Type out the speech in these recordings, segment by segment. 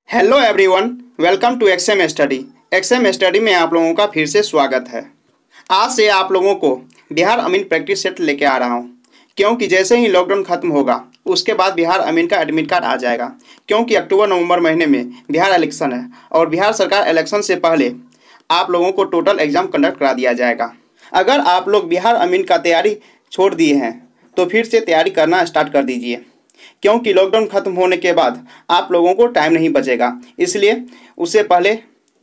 Hello everyone, welcome to exam study. Exam study में आप लोगों का फिर से स्वागत है। आज से आप लोगों को बिहार अमीन प्रैक्टिस सेट लेके आ रहा हूँ, क्योंकि जैसे ही लॉकडाउन खत्म होगा उसके बाद बिहार अमीन का एडमिट कार्ड आ जाएगा। क्योंकि अक्टूबर नवंबर महीने में बिहार इलेक्शन है और बिहार सरकार इलेक्शन से पहले आप लोगों को टोटल एग्जाम कंडक्ट करा दिया जाएगा। अगर आप लोग बिहार अमीन का तैयारी छोड़ दिए हैं तो फिर से तैयारी करना स्टार्ट कर दीजिए, क्योंकि लॉकडाउन खत्म होने के बाद आप लोगों को टाइम नहीं बचेगा। इसलिए उससे पहले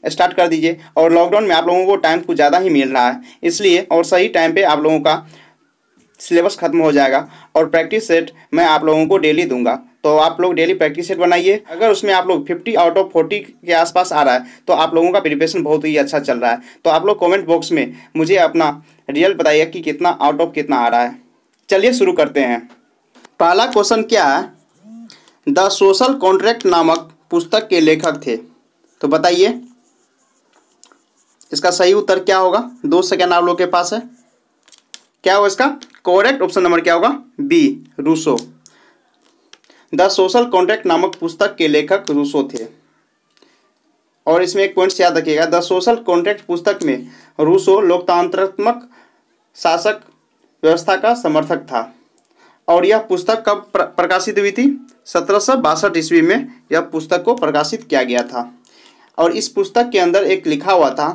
स्टार्ट कर दीजिए। और लॉकडाउन में आप लोगों को टाइम कुछ ज़्यादा ही मिल रहा है, इसलिए और सही टाइम पे आप लोगों का सिलेबस खत्म हो जाएगा। और प्रैक्टिस सेट मैं आप लोगों को डेली दूंगा, तो आप लोग डेली प्रैक्टिस सेट बनाइए। अगर उसमें आप लोग 50 आउट ऑफ 40 के आसपास आ रहा है तो आप लोगों का प्रिपरेशन बहुत ही अच्छा चल रहा है। तो आप लोग कमेंट बॉक्स में मुझे अपना रिजल्ट बताइए कि कितना आउट ऑफ कितना आ रहा है। चलिए शुरू करते हैं। पहला क्वेश्चन क्या है? द सोशल कॉन्ट्रैक्ट नामक पुस्तक के लेखक थे, तो बताइए इसका सही उत्तर क्या होगा। 2 सेकेंड आप लोग के पास है। क्या होगा इसका करेक्ट ऑप्शन नंबर? क्या होगा? B, Rousseau. The social contract नामक पुस्तक के लेखक रूसो थे। और इसमें एक पॉइंट याद रखिएगा, द सोशल कॉन्ट्रैक्ट पुस्तक में रूसो लोकतंत्रात्मक शासक व्यवस्था का समर्थक था। और यह पुस्तक कब प्रकाशित हुई थी? 1762 ईस्वी में यह पुस्तक को प्रकाशित किया गया था। और इस पुस्तक के अंदर एक लिखा हुआ था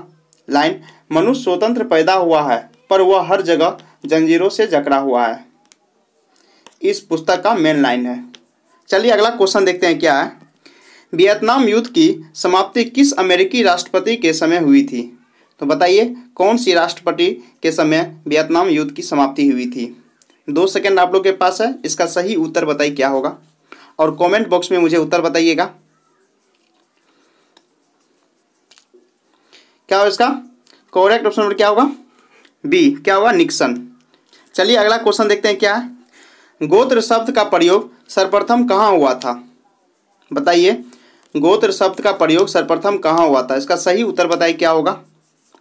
लाइन, मनुष्य स्वतंत्र पैदा हुआ है पर वह हर जगह जंजीरों से जकड़ा हुआ है। इस पुस्तक का मेन लाइन है। चलिए अगला क्वेश्चन देखते हैं क्या है। वियतनाम युद्ध की समाप्ति किस अमेरिकी राष्ट्रपति के समय हुई थी? तो बताइए कौन सी राष्ट्रपति के समय वियतनाम युद्ध की समाप्ति हुई थी। 2 सेकेंड आप लोग के पास है। इसका सही उत्तर बताइए क्या होगा, और कमेंट बॉक्स में मुझे उत्तर बताइएगा। क्या होगा इसका करेक्ट ऑप्शन नंबर? क्या होगा? बी। क्या होगा? निक्सन। चलिए अगला क्वेश्चन देखते हैं क्या है। गोत्र शब्द का प्रयोग सर्वप्रथम कहाँ हुआ था? बताइए गोत्र शब्द का प्रयोग सर्वप्रथम कहाँ हुआ था। इसका सही उत्तर बताइए क्या होगा।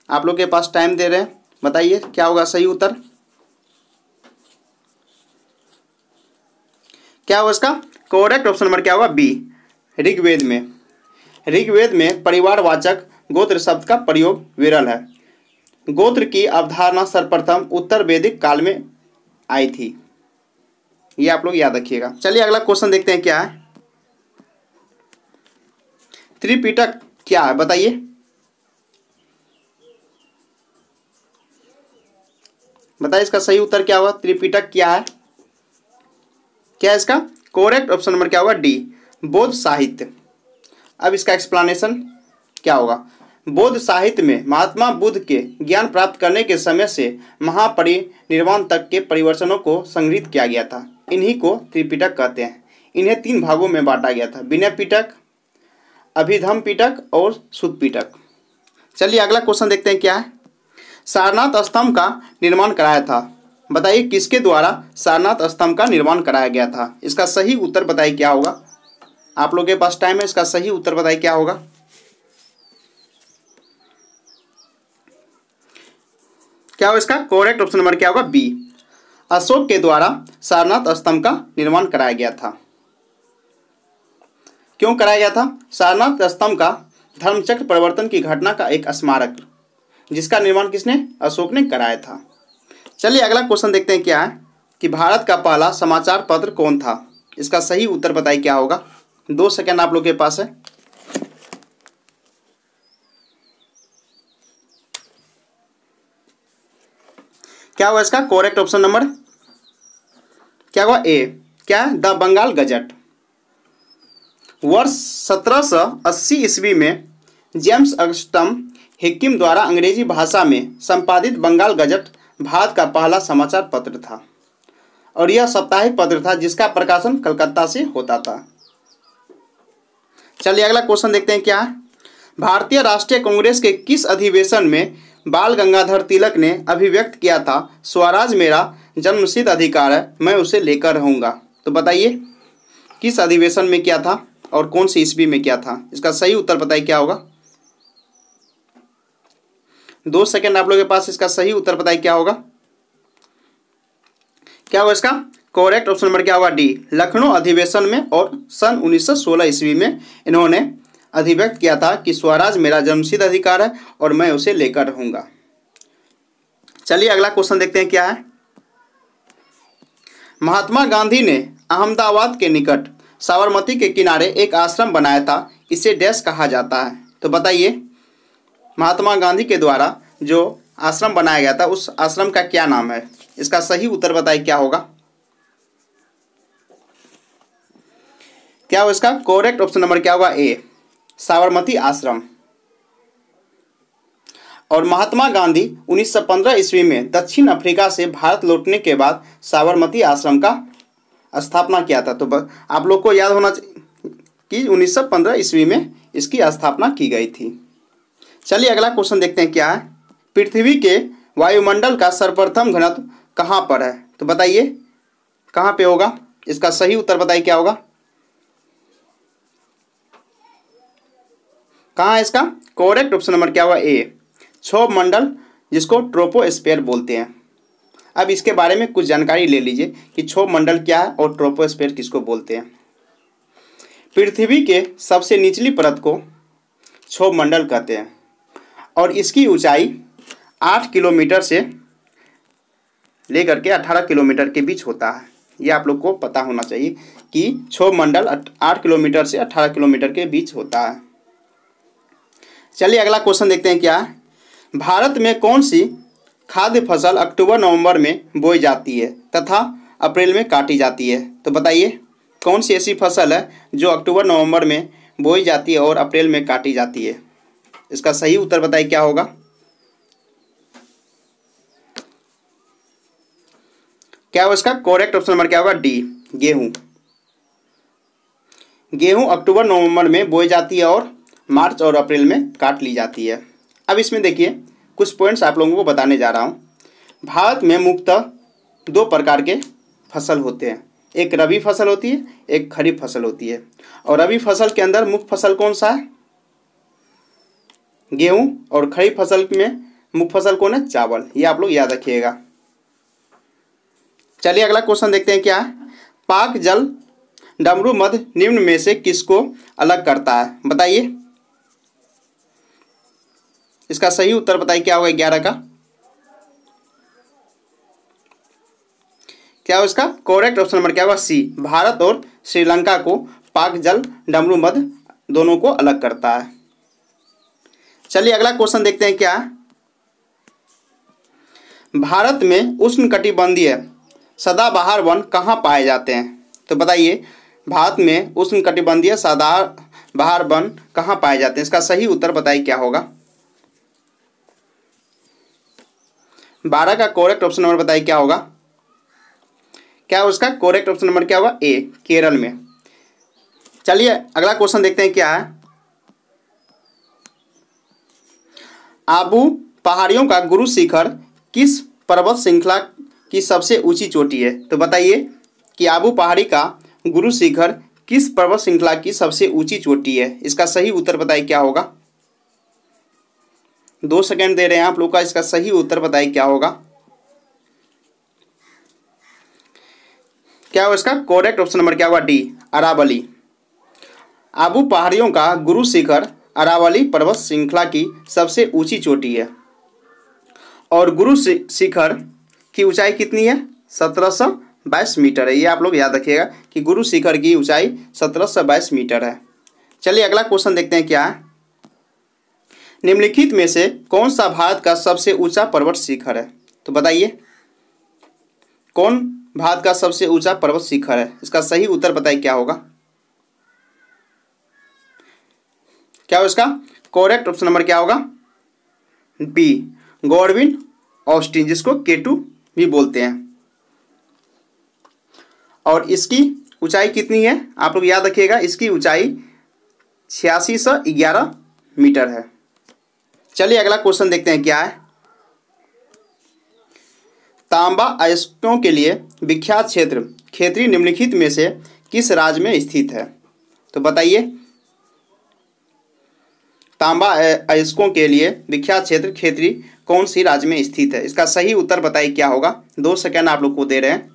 आप लोग के पास टाइम दे रहे हैं, बताइए क्या होगा सही उत्तर। क्या होगा इसका करेक्ट ऑप्शन नंबर? क्या होगा? बी, ऋग्वेद में। ऋग्वेद में परिवारवाचक गोत्र शब्द का प्रयोग विरल है। गोत्र की अवधारणा सर्वप्रथम उत्तर वैदिक काल में आई थी, ये आप लोग याद रखिएगा। चलिए अगला क्वेश्चन देखते हैं क्या है। त्रिपिटक क्या है? बताइए। बताइए इसका सही उत्तर क्या होगा। त्रिपिटक क्या है? क्या है इसका करेक्ट ऑप्शन नंबर? क्या होगा? डी, बौद्ध साहित्य। अब इसका एक्सप्लेनेशन क्या होगा। बौद्ध साहित्य में महात्मा बुद्ध के ज्ञान प्राप्त करने के समय से महापरिनिर्वाण तक के परिवर्तनों को संग्रहित किया गया था। इन्हीं को त्रिपिटक कहते हैं। इन्हें 3 भागों में बांटा गया था, विनय पिटक, अभिधम्म पिटक और सुत्त पिटक। चलिए अगला क्वेश्चन देखते हैं क्या है। सारनाथ स्तंभ का निर्माण कराया था। बताइए किसके द्वारा सारनाथ स्तंभ का निर्माण कराया गया था। इसका सही उत्तर बताइए क्या होगा। आप लोगों के पास टाइम है, इसका सही उत्तर बताइए क्या होगा। क्या होगा इसका करेक्ट ऑप्शन नंबर? क्या होगा? बी, अशोक के द्वारा सारनाथ स्तंभ का निर्माण कराया गया था। क्यों कराया गया था? सारनाथ स्तंभ का धर्मचक्र परिवर्तन की घटना का एक स्मारक, जिसका निर्माण किसने? अशोक ने कराया था। चलिए अगला क्वेश्चन देखते हैं क्या है कि भारत का पहला समाचार पत्र कौन था। इसका सही उत्तर बताइए क्या होगा। 2 सेकेंड आप लोग के पास है। क्या हुआ इसका करेक्ट ऑप्शन नंबर? क्या हुआ? ए। क्या है? The Bengal gazette. वर्ष 1780 ईस्वी में जेम्स अगस्टम हिकिम द्वारा अंग्रेजी भाषा में संपादित बंगाल गजट भारत का पहला समाचार पत्र था। और यह साप्ताहिक पत्र था जिसका प्रकाशन कलकत्ता से होता था। चलिए अगला क्वेश्चन देखते हैं क्या है। भारतीय राष्ट्रीय कांग्रेस के किस अधिवेशन में बाल गंगाधर तिलक ने अभिव्यक्त किया था, स्वराज मेरा जन्मसिद्ध अधिकार है, मैं उसे लेकर रहूंगा। तो बताइए किस अधिवेशन में किया था और कौन सी ईस्वी में किया था। इसका सही उत्तर बताइए क्या होगा। 2 सेकेंड आप लोगों के पास। इसका सही उत्तर बताइए क्या होगा। क्या होगा इसका करेक्ट ऑप्शन नंबर? क्या होगा? डी, लखनऊ अधिवेशन में। और सन 1916 ईस्वी में इन्होंने अभिव्यक्त किया था कि स्वराज मेरा जन्मसिद्ध अधिकार है और मैं उसे लेकर रहूंगा। चलिए अगला क्वेश्चन देखते हैं क्या है। महात्मा गांधी ने अहमदाबाद के निकट साबरमती के किनारे एक आश्रम बनाया था, इसे डैश कहा जाता है। तो बताइए महात्मा गांधी के द्वारा जो आश्रम बनाया गया था उस आश्रम का क्या नाम है। इसका सही उत्तर बताइए क्या होगा। क्या हो इसका करेक्ट ऑप्शन नंबर क्या होगा ए, साबरमती आश्रम। और महात्मा गांधी 1915 ईस्वी में दक्षिण अफ्रीका से भारत लौटने के बाद साबरमती आश्रम का स्थापना किया था। तो आप लोग को याद होना चाहिए कि 1915 ईस्वी में इसकी स्थापना की गई थी। चलिए अगला क्वेश्चन देखते हैं क्या है। पृथ्वी के वायुमंडल का सर्वप्रथम घनत्व कहाँ पर है। तो बताइए कहाँ पे होगा। इसका सही उत्तर बताइए क्या होगा। कहाँ है इसका करेक्ट ऑप्शन नंबर क्या होगा ए, क्षोभ मंडल, जिसको ट्रोपोस्फेयर बोलते हैं। अब इसके बारे में कुछ जानकारी ले लीजिए कि क्षोभ मंडल क्या है और ट्रोपोस्फेयर किसको बोलते हैं। पृथ्वी के सबसे निचली परत को क्षोभ मंडल कहते हैं और इसकी ऊंचाई 8 किलोमीटर से लेकर के 18 किलोमीटर के बीच होता है। ये आप लोग को पता होना चाहिए कि क्षोभ मंडल 8 किलोमीटर से 18 किलोमीटर के बीच होता है। चलिए अगला क्वेश्चन देखते हैं क्या है। भारत में कौन सी खाद्य फसल अक्टूबर नवंबर में बोई जाती है तथा अप्रैल में काटी जाती है। तो बताइए कौन सी ऐसी फसल है जो अक्टूबर नवंबर में बोई जाती है और अप्रैल में काटी जाती है। इसका सही उत्तर बताइए क्या होगा। क्या हो इसका करेक्ट ऑप्शन नंबर क्या होगा डी, गेहूं। गेहूं अक्टूबर नवंबर में बोई जाती है और मार्च और अप्रैल में काट ली जाती है। अब इसमें देखिए कुछ पॉइंट्स आप लोगों को बताने जा रहा हूँ। भारत में मुख्यतः 2 प्रकार के फसल होते हैं, एक रबी फसल होती है, एक खरीफ फसल होती है। और रबी फसल के अंदर मुख्य फसल कौन सा है, गेहूं, और खरीफ फसल में मुख्य फसल कौन है, चावल। ये आप लोग याद रखिएगा। चलिए अगला क्वेश्चन देखते हैं क्या है। पाक जल डमरू मध्य निम्न में से किसको अलग करता है। बताइए इसका सही उत्तर बताइए क्या होगा 11 का। क्या हो इसका करेक्ट ऑप्शन नंबर क्या होगा सी, भारत और श्रीलंका को पाक जल डमरू मध्य दोनों को अलग करता है। चलिए अगला क्वेश्चन देखते हैं क्या। भारत में उष्णकटिबंधीय सदाबहार वन कहाँ पाए जाते हैं। तो बताइए भारत में उष्णकटिबंधीय सदाबहार वन कहाँ पाए जाते हैं। इसका सही उत्तर बताइए क्या होगा। 12 का करेक्ट ऑप्शन नंबर बताइए क्या होगा। क्या उसका करेक्ट ऑप्शन नंबर क्या होगा ए, केरल में। चलिए अगला क्वेश्चन देखते हैं क्या है। आबू पहाड़ियों का गुरु शिखर किस पर्वत श्रृंखला की सबसे ऊंची चोटी है। तो बताइए कि आबू पहाड़ी का गुरु शिखर किस पर्वत श्रृंखला की सबसे ऊंची चोटी है। इसका सही उत्तर बताइए क्या होगा। 2 सेकंड दे रहे हैं आप लोग का। इसका सही उत्तर बताइए क्या होगा। क्या हो इसका करेक्ट ऑप्शन नंबर क्या होगा डी, अरावली। आबू पहाड़ियों का गुरु शिखर अरावली पर्वत श्रृंखला की सबसे ऊंची चोटी है और गुरु शिखर की ऊंचाई कितनी है, 1722 मीटर है। ये आप लोग याद रखिएगा कि गुरु शिखर की ऊंचाई 1722 मीटर है। चलिए अगला क्वेश्चन देखते हैं क्या है। निम्नलिखित में से कौन सा भारत का सबसे ऊंचा पर्वत शिखर है। तो बताइए कौन भारत का सबसे ऊंचा पर्वत शिखर है। इसका सही उत्तर बताइए क्या होगा। क्या हो इसका करेक्ट ऑप्शन नंबर क्या होगा बी, गॉडविन ऑस्टिन, जिसको K2 भी बोलते हैं। और इसकी ऊंचाई कितनी है आप लोग याद रखिएगा। इसकी ऊंचाई 8611 मीटर है। चलिए अगला क्वेश्चन देखते हैं क्या है। तांबा अयस्कों के लिए विख्यात क्षेत्र खेतरी निम्नलिखित में से किस राज्य में स्थित है। तो बताइए तांबा अयस्कों के लिए विख्यात क्षेत्र खेतरी कौन सी राज्य में स्थित है। इसका सही उत्तर बताइए क्या होगा। 2 सेकंड आप लोग को दे रहे हैं।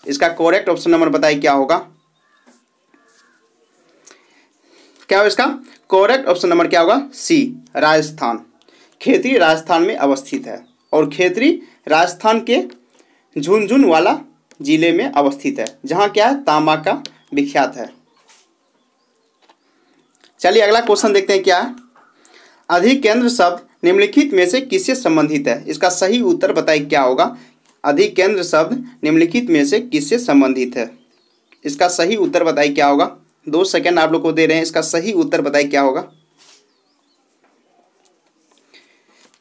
इसका करेक्ट ऑप्शन नंबर बताइए क्या होगा। क्या होगा इसका करेक्ट ऑप्शन नंबर क्या होगा सी, राजस्थान। खेतरी राजस्थान में अवस्थित है और खेतरी राजस्थान के झुंझुनू वाला जिले में अवस्थित है, जहां क्या है तांबा का विख्यात है। चलिए अगला क्वेश्चन देखते हैं क्या है। अधिकेंद्र शब्द निम्नलिखित में से किससे संबंधित है? इसका सही उत्तर बताइए क्या होगा। अधिकेंद्र शब्द निम्नलिखित में से किससे संबंधित है? इसका सही उत्तर बताइए क्या होगा। 2 सेकंड आप लोग को दे रहे हैं, इसका सही उत्तर बताइए क्या होगा।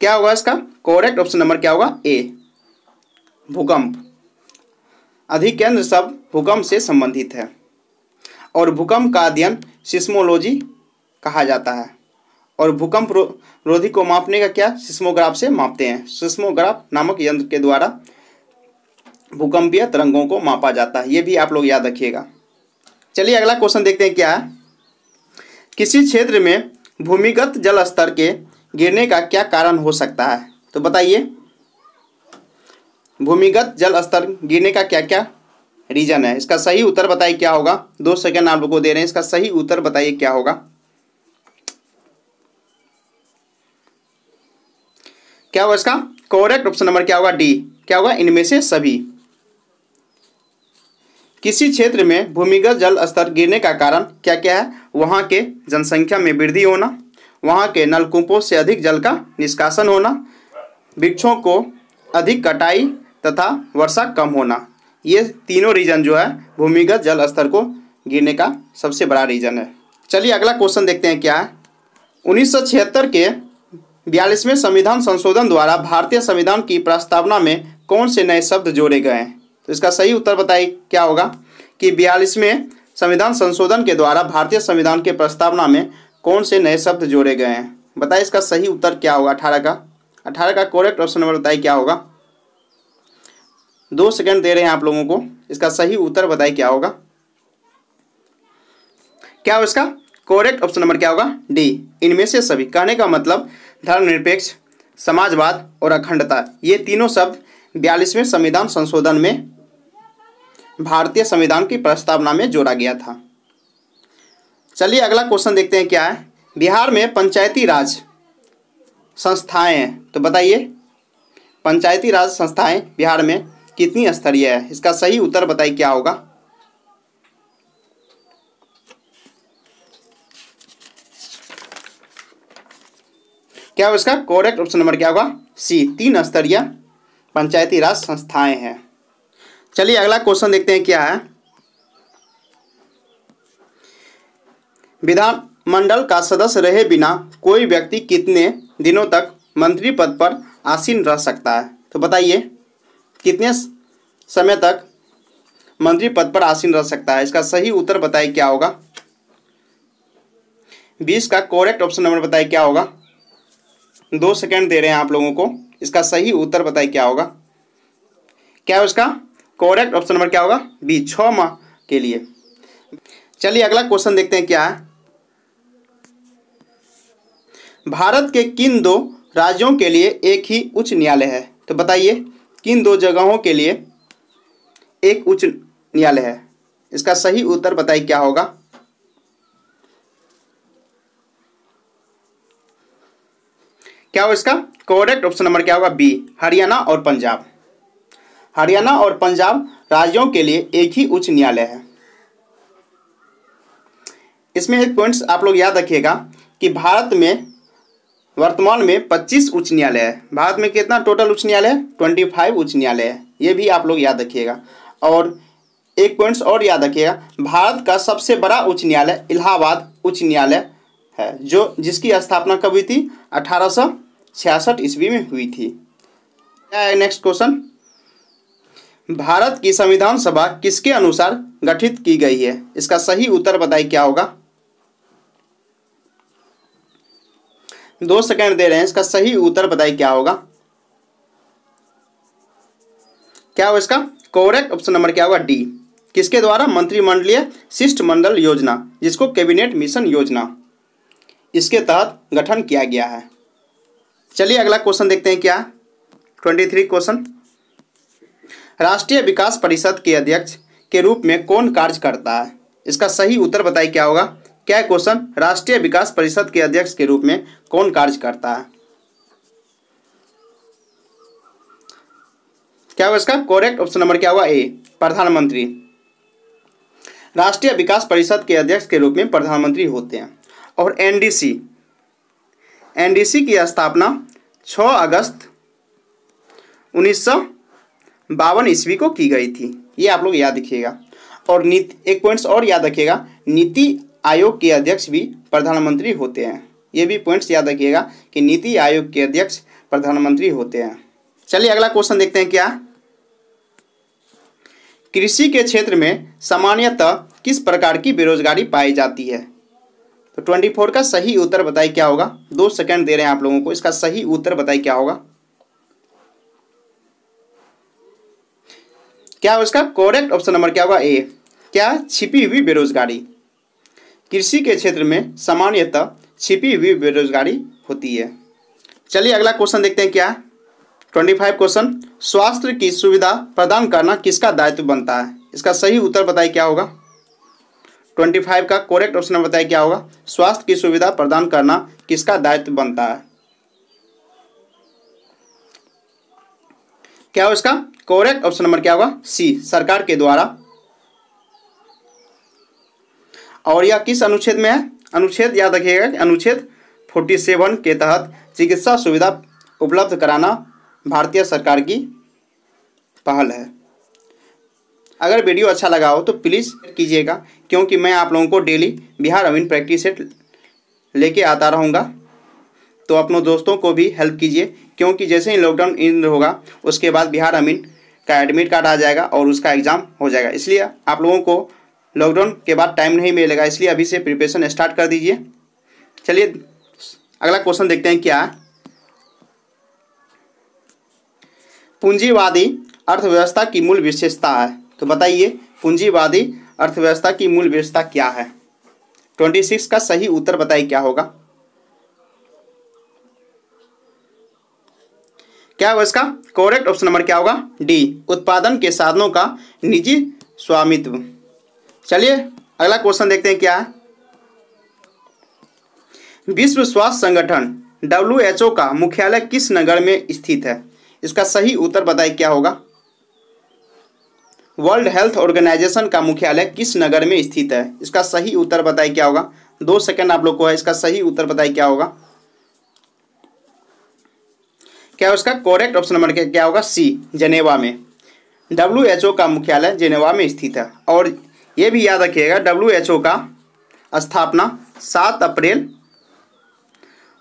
क्या होगा इसका करेक्ट ऑप्शन नंबर क्या होगा ए, भूकंप। अधिकेंद्र शब्द भूकंप से संबंधित है और भूकंप का अध्ययन सिस्मोलॉजी कहा जाता है। और भूकंप रोधी को मापने का क्या सिस्मोग्राफ से मापते हैं। सिस्मोग्राफ नामक यंत्र के द्वारा भूकंपीय तरंगों को मापा जाता है, ये भी आप लोग याद रखिएगा। चलिए अगला क्वेश्चन देखते हैं क्या है। किसी क्षेत्र में भूमिगत जल स्तर के गिरने का क्या कारण हो सकता है? तो बताइए भूमिगत जल स्तर गिरने का क्या क्या रीजन है। इसका सही उत्तर बताइए क्या होगा। 2 सेकंड आप लोग को दे रहे हैं, इसका सही उत्तर बताइए क्या होगा। क्या होगा इसका करेक्ट ऑप्शन नंबर क्या होगा डी, क्या होगा इनमें से सभी। किसी क्षेत्र में भूमिगत जल स्तर गिरने का कारण क्या क्या है? वहां के जनसंख्या में वृद्धि होना, वहां के नलकूपों से अधिक जल का निष्कासन होना, वृक्षों को अधिक कटाई तथा वर्षा कम होना। ये तीनों रीजन जो है भूमिगत जल स्तर को गिरने का सबसे बड़ा रीजन है। चलिए अगला क्वेश्चन देखते हैं क्या है। 1976 के 42वें संविधान संशोधन द्वारा भारतीय संविधान की प्रस्तावना में कौन से नए शब्द जोड़े गए हैं? तो इसका सही उत्तर बताइए क्या होगा कि 42वें संविधान संशोधन के द्वारा भारतीय संविधान के प्रस्तावना में कौन से नए शब्द जोड़े गए हैं? बताइए इसका सही उत्तर क्या होगा। 18 का करेक्ट ऑप्शन नंबर बताइए क्या होगा। 2 सेकंड दे रहे हैं आप लोगों को, इसका सही उत्तर बताइए क्या होगा। क्या हो इसका करेक्ट ऑप्शन नंबर क्या होगा डी, इनमें से सभी। कहने का मतलब धर्मनिरपेक्ष, समाजवाद और अखंडता, ये तीनों शब्द 42वें संविधान संशोधन में भारतीय संविधान की प्रस्तावना में जोड़ा गया था। चलिए अगला क्वेश्चन देखते हैं क्या है। बिहार में पंचायती राज संस्थाएं हैं, तो बताइए पंचायती राज संस्थाएं बिहार में कितनी स्तरीय है? इसका सही उत्तर बताइए क्या होगा। क्या होगा इसका करेक्ट ऑप्शन नंबर क्या होगा सी, 3 स्तरीय पंचायती राज संस्थाएं हैं। चलिए अगला क्वेश्चन देखते हैं क्या है। विधानमंडल का सदस्य रहे बिना कोई व्यक्ति कितने दिनों तक मंत्री पद पर आसीन रह सकता है? तो बताइए कितने समय तक मंत्री पद पर आसीन रह सकता है? इसका सही उत्तर बताइए क्या होगा। 20 का करेक्ट ऑप्शन नंबर बताइए क्या होगा। 2 सेकंड दे रहे हैं आप लोगों को, इसका सही उत्तर बताइए क्या होगा। क्या है उसका करेक्ट ऑप्शन नंबर क्या होगा बी, 6 माह के लिए। चलिए अगला क्वेश्चन देखते हैं क्या है। भारत के किन 2 राज्यों के लिए एक ही उच्च न्यायालय है? तो बताइए किन 2 जगहों के लिए एक उच्च न्यायालय है? इसका सही उत्तर बताइए क्या होगा। क्या हो इसका करेक्ट ऑप्शन नंबर क्या होगा बी, हरियाणा और पंजाब। हरियाणा और पंजाब राज्यों के लिए एक ही उच्च न्यायालय है। इसमें एक पॉइंट्स आप लोग याद रखिएगा कि भारत में वर्तमान में 25 उच्च न्यायालय है। भारत में कितना टोटल उच्च न्यायालय है? 25 उच्च न्यायालय है, ये भी आप लोग याद रखिएगा। और एक पॉइंट्स और याद रखिएगा, भारत का सबसे बड़ा उच्च न्यायालय इलाहाबाद उच्च न्यायालय है, जो जिसकी स्थापना कब हुई थी? 1866 ईस्वी में हुई थी। क्या है नेक्स्ट क्वेश्चन। भारत की संविधान सभा किसके अनुसार गठित की गई है? इसका सही उत्तर बताइए क्या होगा। 2 सेकंड दे रहे हैं, इसका सही उत्तर बताइए क्या होगा। क्या हो इसका करेक्ट ऑप्शन नंबर क्या होगा डी, किसके द्वारा? मंत्रिमंडलीय शिष्टमंडल योजना, जिसको कैबिनेट मिशन योजना, इसके तहत गठन किया गया है। चलिए अगला क्वेश्चन देखते हैं क्या 23 क्वेश्चन। राष्ट्रीय विकास परिषद के अध्यक्ष के रूप में कौन कार्य करता है? इसका सही उत्तर बताइए क्या होगा। क्या है क्वेश्चन, राष्ट्रीय विकास परिषद के अध्यक्ष के रूप में कौन कार्य करता है? क्या होगा इसका करेक्ट ऑप्शन नंबर क्या होगा ए, प्रधानमंत्री। राष्ट्रीय विकास परिषद के अध्यक्ष के रूप में प्रधानमंत्री होते हैं। और एनडीसी की स्थापना 6 अगस्त 1952 ईस्वी को की गई थी। ये आप लोग याद रखिएगा। और एक पॉइंट्स और याद रखिएगा, नीति आयोग के अध्यक्ष भी प्रधानमंत्री होते हैं। ये भी पॉइंट्स याद रखिएगा कि नीति आयोग के अध्यक्ष प्रधानमंत्री होते हैं। चलिए अगला क्वेश्चन देखते हैं। क्या कृषि के क्षेत्र में सामान्यतः किस प्रकार की बेरोजगारी पाई जाती है? तो 24 का सही उत्तर बताइए क्या होगा। 2 सेकंड दे रहे हैं आप लोगों को, इसका सही उत्तर बताइए क्या होगा। क्या होगा इसका करेक्ट ऑप्शन नंबर क्या होगा ए, क्या छिपी हुई बेरोजगारी। कृषि के क्षेत्र में सामान्यतः छिपी हुई बेरोजगारी होती है। चलिए अगला क्वेश्चन देखते हैं। क्या 25 क्वेश्चन, स्वास्थ्य की सुविधा प्रदान करना किसका दायित्व बनता है? इसका सही उत्तर बताइए क्या होगा। 25 का करेक्ट ऑप्शन बताइए क्या होगा। स्वास्थ्य की सुविधा प्रदान करना किसका दायित्व बनता है? क्या हो इसका करेक्ट ऑप्शन नंबर क्या होगा सी, सरकार के द्वारा। और यह किस अनुच्छेद में है? अनुच्छेद याद रखिएगा कि अनुच्छेद 47 के तहत चिकित्सा सुविधा उपलब्ध कराना भारतीय सरकार की पहल है। अगर वीडियो अच्छा लगा हो तो प्लीज़ कीजिएगा, क्योंकि मैं आप लोगों को डेली बिहार अमीन प्रैक्टिस सेट लेके आता रहूँगा। तो अपनों दोस्तों को भी हेल्प कीजिए, क्योंकि जैसे ही लॉकडाउन एंड होगा उसके बाद बिहार अमीन का एडमिट कार्ड आ जाएगा और उसका एग्ज़ाम हो जाएगा। इसलिए आप लोगों को लॉकडाउन के बाद टाइम नहीं मिलेगा, इसलिए अभी से प्रिपरेशन स्टार्ट कर दीजिए। चलिए अगला क्वेश्चन देखते हैं। क्या पूंजीवादी अर्थव्यवस्था की मूल विशेषता है? तो बताइए पूंजीवादी अर्थव्यवस्था की मूल विशेषता क्या है? 26 का सही उत्तर बताइए क्या होगा। क्या होगा इसका करेक्ट ऑप्शन नंबर क्या होगा डी, उत्पादन के साधनों का निजी स्वामित्व। चलिए अगला क्वेश्चन देखते हैं। क्या विश्व स्वास्थ्य संगठन WHO का मुख्यालय किस नगर में स्थित है? इसका सही उत्तर बताइए क्या होगा। वर्ल्ड हेल्थ ऑर्गेनाइजेशन का मुख्यालय किस नगर में स्थित है? इसका सही उत्तर बताइए क्या होगा। 2 सेकंड आप लोग को है, इसका सही उत्तर बताइए क्या होगा। क्या उसका करेक्ट ऑप्शन नंबर क्या होगा सी, जेनेवा में। WHO का मुख्यालय जेनेवा में स्थित है। और ये भी याद रखिएगा WHO का स्थापना 7 अप्रैल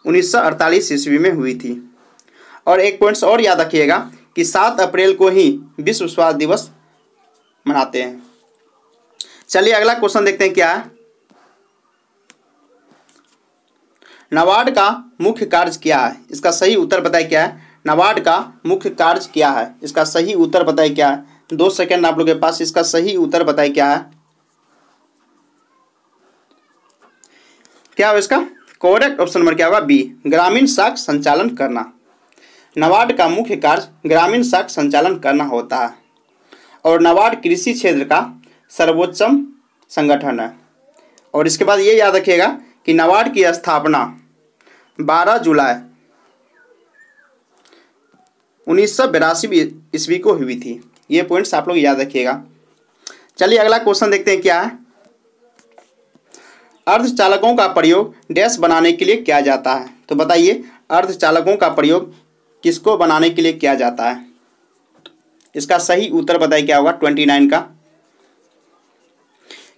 1948 ईस्वी में हुई थी। और एक पॉइंट्स और याद रखिएगा कि 7 अप्रैल को ही विश्व स्वास्थ्य दिवस मनाते हैं। चलिए अगला क्वेश्चन देखते हैं। क्या नाबार्ड का मुख्य कार्य क्या है? इसका सही उत्तर बताइए क्या है। नाबार्ड का मुख्य कार्य क्या है? इसका सही उत्तर बताइए क्या है। 2 सेकंड आप लोग के पास, इसका सही उत्तर बताइए क्या है। क्या हो इसका करेक्ट ऑप्शन नंबर क्या होगा बी, ग्रामीण शाख संचालन करना। नाबार्ड का मुख्य कार्य ग्रामीण शाख संचालन करना होता है। और नाबार्ड कृषि क्षेत्र का सर्वोच्चम संगठन है। और इसके बाद ये याद रखिएगा कि नाबार्ड की स्थापना 12 जुलाई 1982 ईस्वी को हुई थी। ये पॉइंट्स आप लोग याद रखिएगा। चलिए अगला क्वेश्चन देखते हैं। क्या है अर्धचालकों का प्रयोग डैश बनाने के लिए किया जाता है? तो बताइए अर्धचालकों का प्रयोग किसको बनाने के लिए किया जाता है? इसका सही उत्तर बताइए क्या होगा। 29 का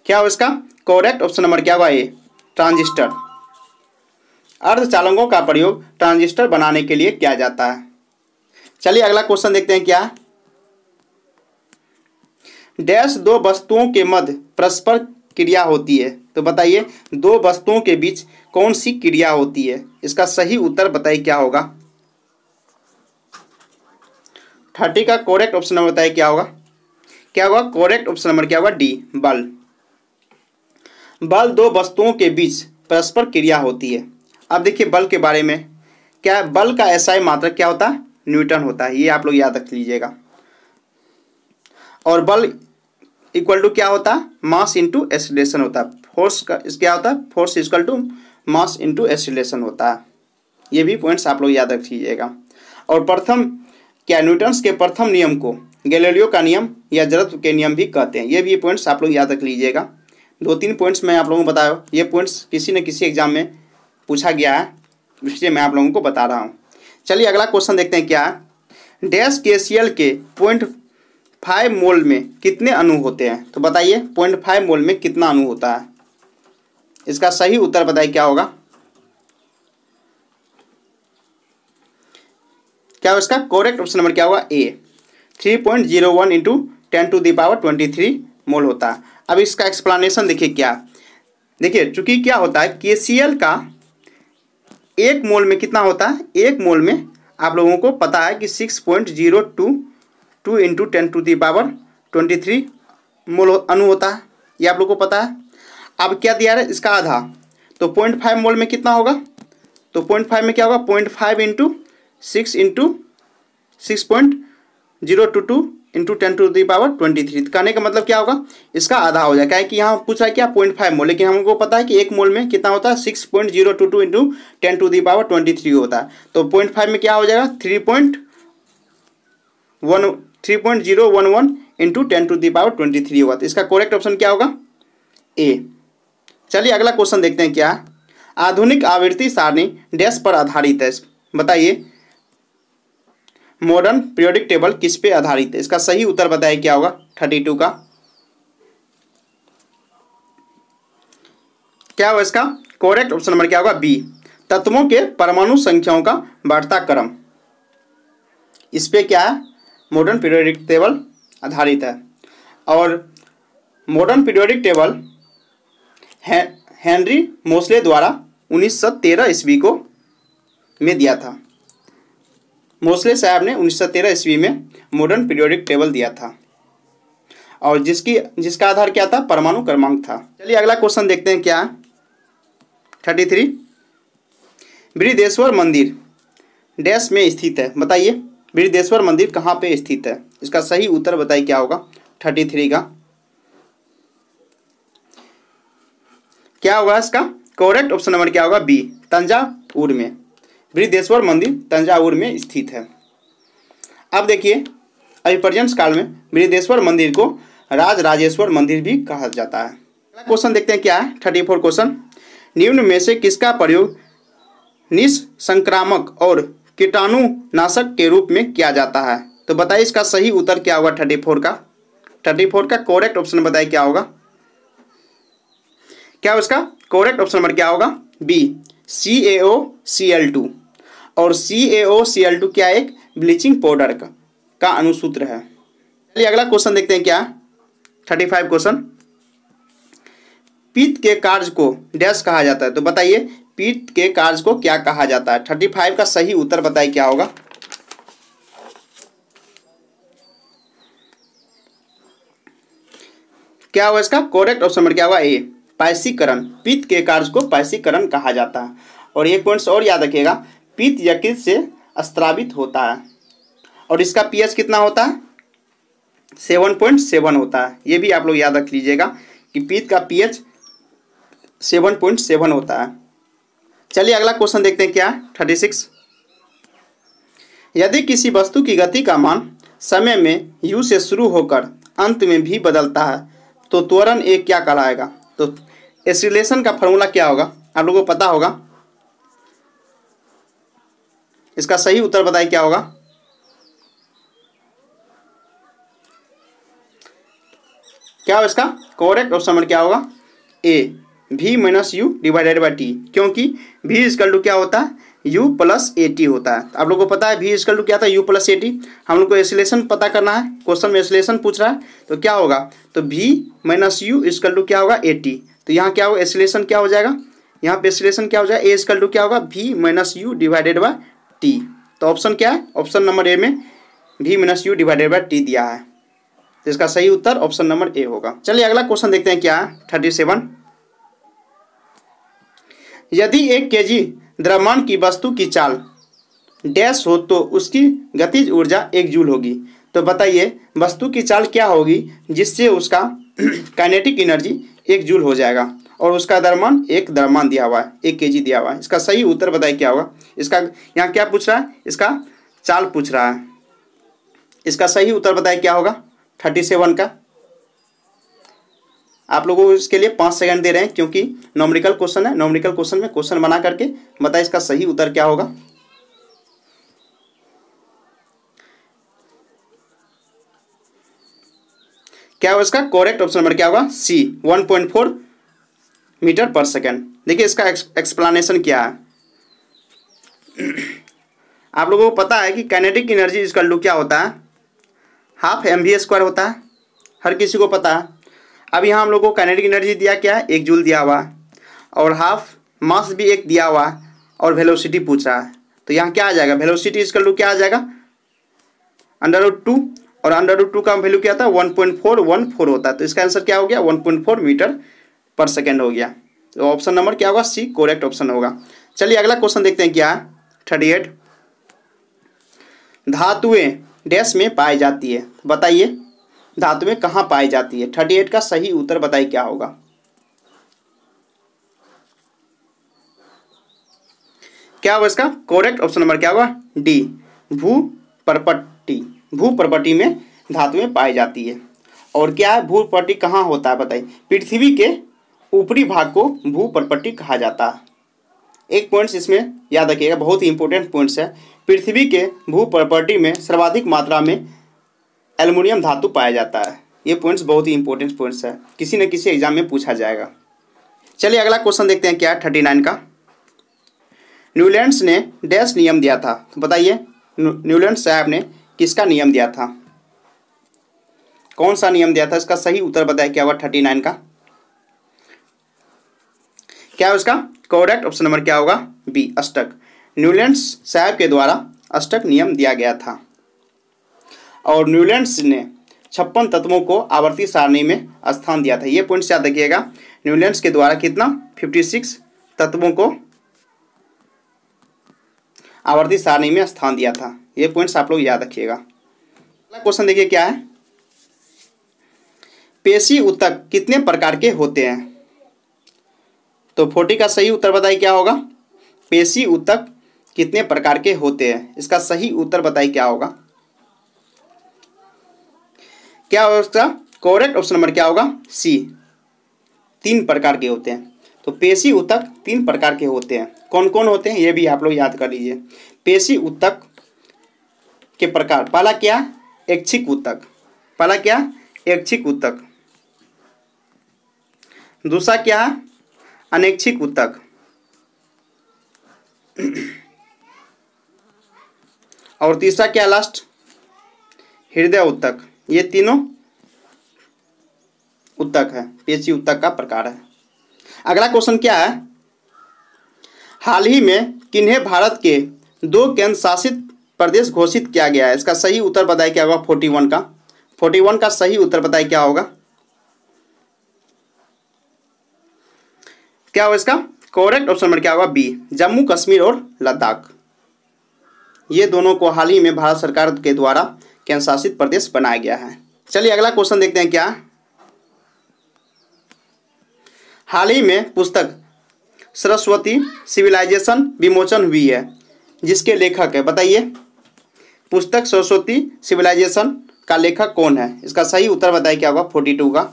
क्या हो इसका करेक्ट ऑप्शन नंबर क्या होगा ए, ट्रांजिस्टर। अर्धचालकों का प्रयोग ट्रांजिस्टर बनाने के लिए किया जाता है। चलिए अगला क्वेश्चन देखते हैं। क्या डैश 2 वस्तुओं के मध्य परस्पर क्रिया होती है? तो बताइए 2 वस्तुओं के बीच कौन सी क्रिया होती है? इसका सही उत्तर बताइए क्या होगा। 30 का करेक्ट ऑप्शन नंबर बताइए क्या होगा। क्या होगा करेक्ट ऑप्शन नंबर क्या होगा डी, बल। बल 2 वस्तुओं के बीच परस्पर क्रिया होती है। अब देखिए बल के बारे में, क्या बल का SI मात्रक क्या होता है, न्यूटन होता है। ये आप लोग याद रख लीजिएगा। और बल इक्वल टू क्या होता है, मास इंटू एक्सीलरेशन होता है, फोर्स का क्या होता है, force equal to mass into acceleration होता है। ये भी पॉइंट्स आप लोग याद रख लीजिएगा। और प्रथम क्या न्यूटन्स के प्रथम नियम को गैलीलियो का नियम या जड़त्व के नियम भी कहते हैं। ये भी पॉइंट्स आप लोग याद रख लीजिएगा। 2-3 पॉइंट्स मैं आप लोगों को बताया, ये पॉइंट्स किसी न किसी एग्जाम में पूछा गया है, इसलिए मैं आप लोगों को बता रहा हूँ। चलिए अगला क्वेश्चन देखते हैं क्या है। डैश KCl के 0.5 मोल में कितने अणु होते हैं? तो बताइए 0.5 मोल में कितना अणु होता है? इसका सही उत्तर बताइए क्या होगा। क्या होगा इसका करेक्ट ऑप्शन नंबर क्या होगा? ए 3.01 इंटू 10⁻23 मोल होता है। अब इसका एक्सप्लेनेशन देखिए क्या, देखिए चूंकि क्या होता है KCl का 1 मोल में कितना होता है, 1 मोल में आप लोगों को पता है कि 6.022 इंटू 10⁻23 मोल अणु होता है, ये आप लोगों को पता है। अब क्या दिया है इसका आधा, तो 0.5 मोल में कितना होगा, तो 0.5 में क्या होगा 0.5 इंटू 6 इंटू 6.022 इंटू 10⁻23। कहने का मतलब क्या होगा, इसका आधा हो जाए, क्या है कि यहाँ पूछ रहा है क्या 0.5 मोल, लेकिन हमको पता है कि 1 मोल में कितना होता है 6.022 इंटू 10⁻23 होता है। तो 0.5 में क्या हो जाएगा 3.011 इंटू 10⁻23 होगा। तो इसका करेक्ट ऑप्शन क्या होगा? ए। चलिए अगला क्वेश्चन देखते हैं क्या है। आधुनिक आवृत्ति सारणी डैश पर आधारित है? बताइए मॉडर्न पीरियोडिक टेबल किस पे आधारित है? इसका सही उत्तर बताइए क्या होगा 32 का। क्या होगा इसका करेक्ट ऑप्शन नंबर क्या होगा? बी। तत्वों के परमाणु संख्याओं का बढ़ता क्रम, इस पे क्या है मॉडर्न पीरियोडिक टेबल आधारित है। और modern periodic table Henry Mosle द्वारा 1913 ईस्वी को में दिया था। मोसले साहब ने 1913 ईस्वी में मॉडर्न पीरियोडिक टेबल दिया था, और जिसका आधार क्या था, परमाणु क्रमांक था। चलिए अगला क्वेश्चन देखते हैं क्या 33। बृहदेश्वर मंदिर डैश में स्थित है? बताइए बृहदेश्वर मंदिर कहाँ पे स्थित है? इसका सही उत्तर बताइए क्या होगा 33 का। क्या होगा इसका करेक्ट ऑप्शन नंबर क्या होगा? बी। तंजावुर में बृहदेश्वर मंदिर तंजावुर में स्थित है। अब देखिए अभी प्रेजेंट काल में बृहदेश्वर मंदिर को राजराजेश्वर मंदिर भी कहा जाता है। अगला क्वेश्चन देखते हैं क्या है 34 क्वेश्चन। निम्न में से किसका प्रयोग निस्संक्रामक और कीटाणुनाशक के रूप में किया जाता है? तो बताइए इसका सही उत्तर क्या होगा 34 का। 34 का करेक्ट ऑप्शन बताइए क्या होगा। क्या उसका करेक्ट ऑप्शन नंबर क्या होगा? B CaOCl2। और CaOCl2 क्या एक ब्लीचिंग पाउडर का अनुसूत्र है। चलिए अगला क्वेश्चन देखते हैं क्या 35 क्वेश्चन। पित्त के कार्य को डैश कहा जाता है? तो बताइए पित्त के कार्य को क्या कहा जाता है? 35 का सही उत्तर बताइए क्या होगा। क्या होगा इसका करेक्ट ऑप्शन नंबर क्या होगा? ए पायसीकरण। पित्त के कार्य को पायसीकरण कहा जाता है। और एक पॉइंट्स और याद रखिएगा, पित्त यकृत से स्त्रावित होता है और इसका pH कितना होता है 7.7 होता है। ये भी आप लोग याद रख लीजिएगा कि पित्त का pH 7.7 होता है। चलिए अगला क्वेश्चन देखते हैं क्या 36। यदि किसी वस्तु की गति का मान समय में u से शुरू होकर अंत में भी बदलता है तो त्वरण ए क्या कहलाएगा? तो एक्सीलरेशन का फॉर्मूला क्या होगा आप लोगों को पता होगा। इसका सही उत्तर बताइए क्या होगा। क्या होगा इसका करेक्ट ऑप्शन नंबर क्या होगा? ए v-u/t। क्योंकि v क्या होता है u+at होता है। आप लोगों को पता है v क्या था u+at। हम लोग को एक्सीलरेशन पता करना है, क्वेश्चन में एक्सीलरेशन पूछ रहा है तो क्या होगा, तो v-u क्या होगा 80। तो यहाँ क्या होगा एक्सीलरेशन क्या हो जाएगा, यहाँ पे एक्सीलरेशन क्या हो जाएगा a क्या होगा v-u/t। तो ऑप्शन क्या है, ऑप्शन नंबर ए में v-u/t दिया है। तो इसका सही उत्तर ऑप्शन नंबर ए होगा। चलिए अगला क्वेश्चन देखते हैं क्या 37। यदि 1 kg द्रव्यमान की वस्तु की चाल डैश हो तो उसकी गतिज ऊर्जा 1 जूल होगी। तो बताइए वस्तु की चाल क्या होगी जिससे उसका काइनेटिक एनर्जी 1 जूल हो जाएगा। और उसका द्रव्यमान 1 द्रव्यमान दिया हुआ है, 1 kg दिया हुआ है। इसका सही उत्तर बताइए क्या होगा। इसका यहाँ क्या पूछ रहा है, इसका चाल पूछ रहा है। इसका सही उत्तर बताइए क्या होगा 37 का। आप लोगों को इसके लिए 5 सेकंड दे रहे हैं क्योंकि न्यूमेरिकल क्वेश्चन है। न्यूमेरिकल क्वेश्चन में क्वेश्चन बना करके बताइए इसका सही उत्तर क्या होगा। क्या होगा इसका करेक्ट ऑप्शन नंबर क्या होगा सी 1.4 मीटर पर सेकेंड। देखिए इसका एक्सप्लेनेशन क्या है। आप लोगों को पता है कि काइनेटिक एनर्जी इक्वल टू क्या होता है, हाफ mv² होता है, हर किसी को पता है। अब यहाँ हम लोग को काइनेटिक एनर्जी दिया क्या है, 1 जूल दिया हुआ है और हाफ मास भी 1 दिया हुआ है और वेलोसिटी पूछ रहा है। तो यहाँ क्या आ जाएगा, वेलोसिटी इक्वल टू क्या आ जाएगा √2 और √2 का वैल्यू क्या था 1.414 होता है। तो इसका आंसर क्या हो गया 1.4 मीटर पर सेकेंड हो गया। तो ऑप्शन नंबर क्या होगा सी करेक्ट ऑप्शन होगा। चलिए अगला क्वेश्चन देखते हैं क्या है 38। धातुएं डैश में पाई जाती है, बताइए धातुएं कहाँ पाई जाती है। 38 का सही उत्तर बताइए क्या होगा। क्या होगा इसका करेक्ट ऑप्शन नंबर क्या होगा डी भूपर्पट्टी। भूपर्पट्टी में धातुएं पाई जाती है। और क्या है भूपर्पट्टी कहाँ होता है बताइए, पृथ्वी के ऊपरी भाग को भूपर्पट्टी कहा जाता है। एक पॉइंट्स इसमें याद रखिएगा, बहुत ही इंपॉर्टेंट पॉइंट्स है। पृथ्वी के भूपर्पट्टी में सर्वाधिक मात्रा में एल्युमिनियम धातु पाया जाता है। ये पॉइंट्स बहुत ही इंपॉर्टेंट पॉइंट्स है, किसी न किसी एग्जाम में पूछा जाएगा। चलिए अगला क्वेश्चन देखते हैं क्या 39 का। न्यूलैंड्स ने डैश नियम दिया था, तो बताइए न्यूलैंड्स साहब ने किसका नियम दिया था, कौन सा नियम दिया था। इसका सही उत्तर बताइए क्या होगा 39 का। क्या है उसका करेक्ट ऑप्शन नंबर क्या होगा बी अष्टक। न्यूलैंड्स साहब के द्वारा अष्टक नियम दिया गया था और न्यूलैंड्स ने 56 तत्वों को आवर्ती सारणी में स्थान दिया था। ये पॉइंट्स याद रखिएगा, न्यूलैंड्स के द्वारा कितना 56 तत्वों को आवर्ती सारणी में स्थान दिया था। ये पॉइंट्स आप लोग याद रखिएगा। अगला क्वेश्चन देखिए क्या है, पेशी ऊतक कितने प्रकार के होते हैं। तो 40 का सही उत्तर बताइए क्या होगा। पेशी ऊतक कितने प्रकार के होते हैं, इसका सही उत्तर बताइए क्या होगा। क्या होगा इसका करेक्ट ऑप्शन नंबर क्या होगा सी 3 प्रकार के होते हैं। तो पेशी ऊतक 3 प्रकार के होते हैं, कौन कौन होते हैं ये भी आप लोग याद कर लीजिए। पेशी ऊतक के प्रकार, पहला क्या ऐच्छिक ऊतक, पहला क्या ऐच्छिक ऊतक, दूसरा क्या अनैच्छिक ऊतक और तीसरा क्या लास्ट हृदय ऊतक। ये तीनों ऊतक है, पेशी ऊतक का प्रकार है। अगला क्वेश्चन क्या है, हाल ही में किन्हें भारत के 2 केंद्र शासित प्रदेश घोषित किया गया है। इसका सही उत्तर बताइए क्या होगा 41 का। 41 का सही उत्तर बताइए क्या होगा। क्या होगा इसका करेक्ट ऑप्शन नंबर क्या होगा बी जम्मू कश्मीर और लद्दाख। ये दोनों को हाल ही में भारत सरकार के द्वारा केंद्र शासित प्रदेश बनाया गया है। चलिए अगला क्वेश्चन देखते हैं क्या, हाल ही में पुस्तक सरस्वती सिविलाइजेशन विमोचन हुई है, जिसके लेखक है बताइए। पुस्तक सरस्वती सिविलाइजेशन का लेखक कौन है, इसका सही उत्तर बताइए क्या होगा 42 का।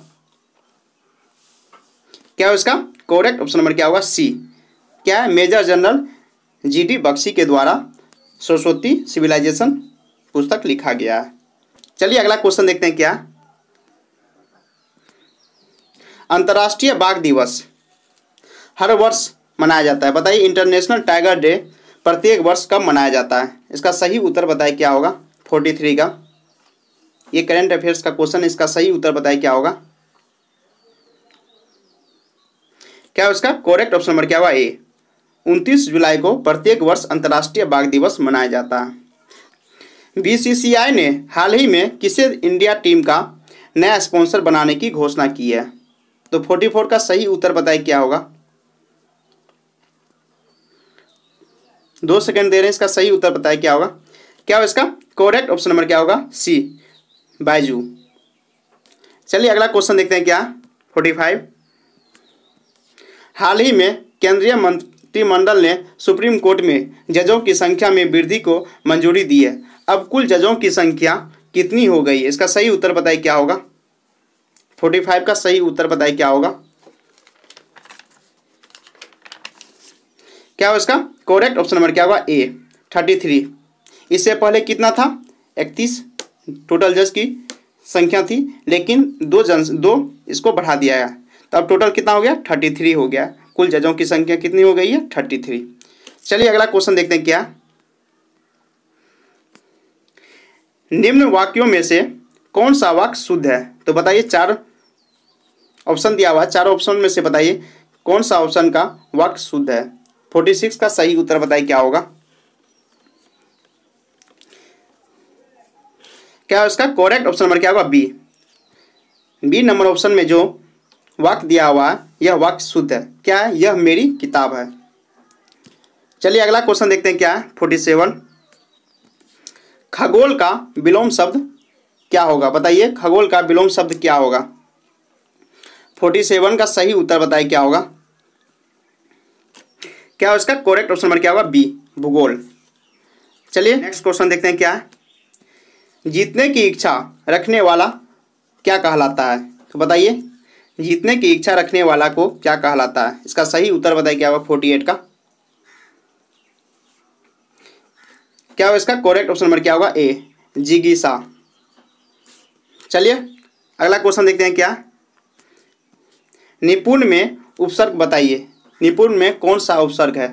क्या है इसका करेक्ट ऑप्शन नंबर क्या होगा सी, क्या है मेजर जनरल GD बख्शी के द्वारा सरस्वती सिविलाइजेशन पुस्तक लिखा गया है। चलिए अगला क्वेश्चन देखते हैं क्या, अंतर्राष्ट्रीय बाघ दिवस हर वर्ष मनाया जाता है, बताइए इंटरनेशनल टाइगर डे प्रत्येक वर्ष कब मनाया जाता है। इसका सही उत्तर बताइए क्या होगा 43 का। ये करंट अफेयर्स का क्वेश्चन है, इसका सही उत्तर बताइए क्या होगा। क्या है उसका करेक्ट ऑप्शन नंबर क्या होगा ए 29 जुलाई को प्रत्येक वर्ष अंतर्राष्ट्रीय बाघ दिवस मनाया जाता है। BCCI ने हाल ही में किसे इंडिया टीम का नया स्पॉन्सर बनाने की घोषणा की है। तो 44 का सही उत्तर बताइए क्या होगा। 2 सेकंड दे रहे हैं, इसका सही उत्तर बताइए क्या होगा। क्या होगा इसका करेक्ट ऑप्शन नंबर क्या होगा सी बायजू। चलिए अगला क्वेश्चन देखते हैं क्या 45, हाल ही में केंद्रीय मंत्रिमंडल ने सुप्रीम कोर्ट में जजों की संख्या में वृद्धि को मंजूरी दी है। अब कुल जजों की संख्या कितनी हो गई है? इसका सही उत्तर बताइए क्या होगा? 45 का सही उत्तर बताइए क्या होगा? क्या हो इसका करेक्ट ऑप्शन नंबर क्या होगा? ए 33। इससे पहले कितना था? 31 टोटल जज की संख्या थी, लेकिन दो इसको बढ़ा दिया है, तो अब टोटल कितना हो गया? 33 हो गया। कुल जजों की संख्या कितनी हो गई है? 33। चलिए अगला क्वेश्चन देखते हैं क्या। निम्न वाक्यों में से कौन सा वाक्य शुद्ध है? तो बताइए, 4 ऑप्शन दिया हुआ है, 4 ऑप्शन में से बताइए कौन सा ऑप्शन का वाक्य शुद्ध है। 46 का सही उत्तर बताइए क्या होगा? क्या इसका करेक्ट ऑप्शन नंबर क्या होगा? बी नंबर ऑप्शन में जो वाक्य दिया हुआ है यह वाक्य शुद्ध है। क्या है? यह मेरी किताब है। चलिए अगला क्वेश्चन देखते हैं क्या है। 47 खगोल का विलोम शब्द क्या होगा? बताइए खगोल का विलोम शब्द क्या होगा? 47 का सही उत्तर बताइए क्या होगा? क्या इसका करेक्ट ऑप्शन नंबर क्या होगा? बी भूगोल। चलिए नेक्स्ट क्वेश्चन देखते हैं क्या है। जीतने की इच्छा रखने वाला क्या कहलाता है? तो बताइए जीतने की इच्छा रखने वाला को क्या कहलाता है? इसका सही उत्तर बताइए क्या होगा? 48 का। क्या होगा इसका करेक्ट ऑप्शन नंबर क्या होगा? ए जिज्ञासा। चलिए अगला क्वेश्चन देखते हैं क्या। निपुण में उपसर्ग बताइए। निपुण में कौन सा उपसर्ग है?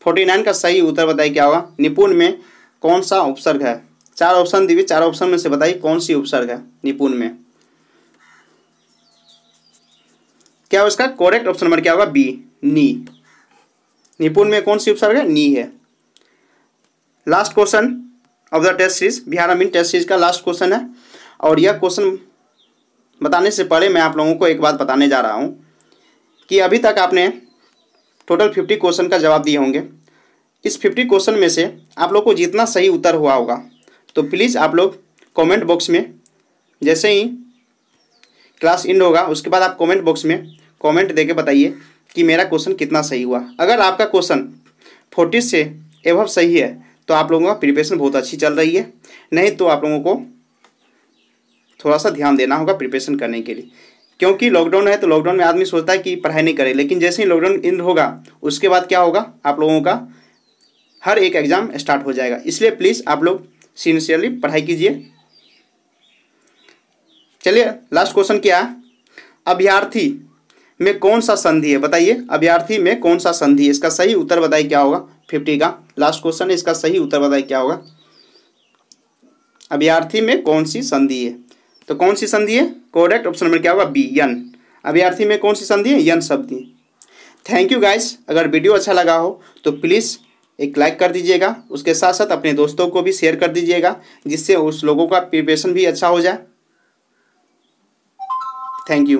49 का सही उत्तर बताइए क्या होगा? निपुण में कौन सा उपसर्ग है? 4 ऑप्शन दिए, 4 ऑप्शन में से बताइए कौन सी उपसर्ग है निपुण में। क्या होगा इसका करेक्ट ऑप्शन नंबर क्या होगा? बी नी। निपुण में कौन सी उपसर्ग है? नी है। Last question of the test series, Bihar अमीन टेस्ट सीरीज का लास्ट क्वेश्चन है। और यह क्वेश्चन बताने से पहले मैं आप लोगों को एक बात बताने जा रहा हूं कि अभी तक आपने टोटल 50 क्वेश्चन का जवाब दिए होंगे। इस 50 क्वेश्चन में से आप लोग को जितना सही उत्तर हुआ होगा तो प्लीज़ आप लोग कमेंट बॉक्स में, जैसे ही क्लास एंड होगा उसके बाद आप कमेंट बॉक्स में कमेंट देके बताइए कि मेरा क्वेश्चन कितना सही हुआ। अगर आपका क्वेश्चन 40 से एबव सही है तो आप लोगों का प्रिपरेशन बहुत अच्छी चल रही है, नहीं तो आप लोगों को थोड़ा सा ध्यान देना होगा प्रिपरेशन करने के लिए। क्योंकि लॉकडाउन है तो लॉकडाउन में आदमी सोचता है कि पढ़ाई नहीं करे, लेकिन जैसे ही लॉकडाउन एंड होगा उसके बाद क्या होगा, आप लोगों का हर एक एग्ज़ाम स्टार्ट हो जाएगा। इसलिए प्लीज़ आप लोग सिंसियरली पढ़ाई कीजिए। चलिए लास्ट क्वेश्चन क्या है। अभ्यर्थी में कौन सा संधि है? बताइए अभ्यर्थी में कौन सा संधि है? इसका सही उत्तर बताइए क्या होगा? 50 का लास्ट क्वेश्चन है, इसका सही उत्तर बताइए क्या होगा? अभ्यर्थी में कौन सी संधि है? तो कौन सी संधि है? करेक्ट ऑप्शन नंबर क्या होगा? बी यन। अभ्यर्थी में कौन सी संधि है? यन संधि। Thank you guys. अगर वीडियो अच्छा लगा हो तो प्लीज़ एक लाइक कर दीजिएगा, उसके साथ साथ अपने दोस्तों को भी शेयर कर दीजिएगा, जिससे उस लोगों का प्रिपरेशन भी अच्छा हो जाए। Thank you.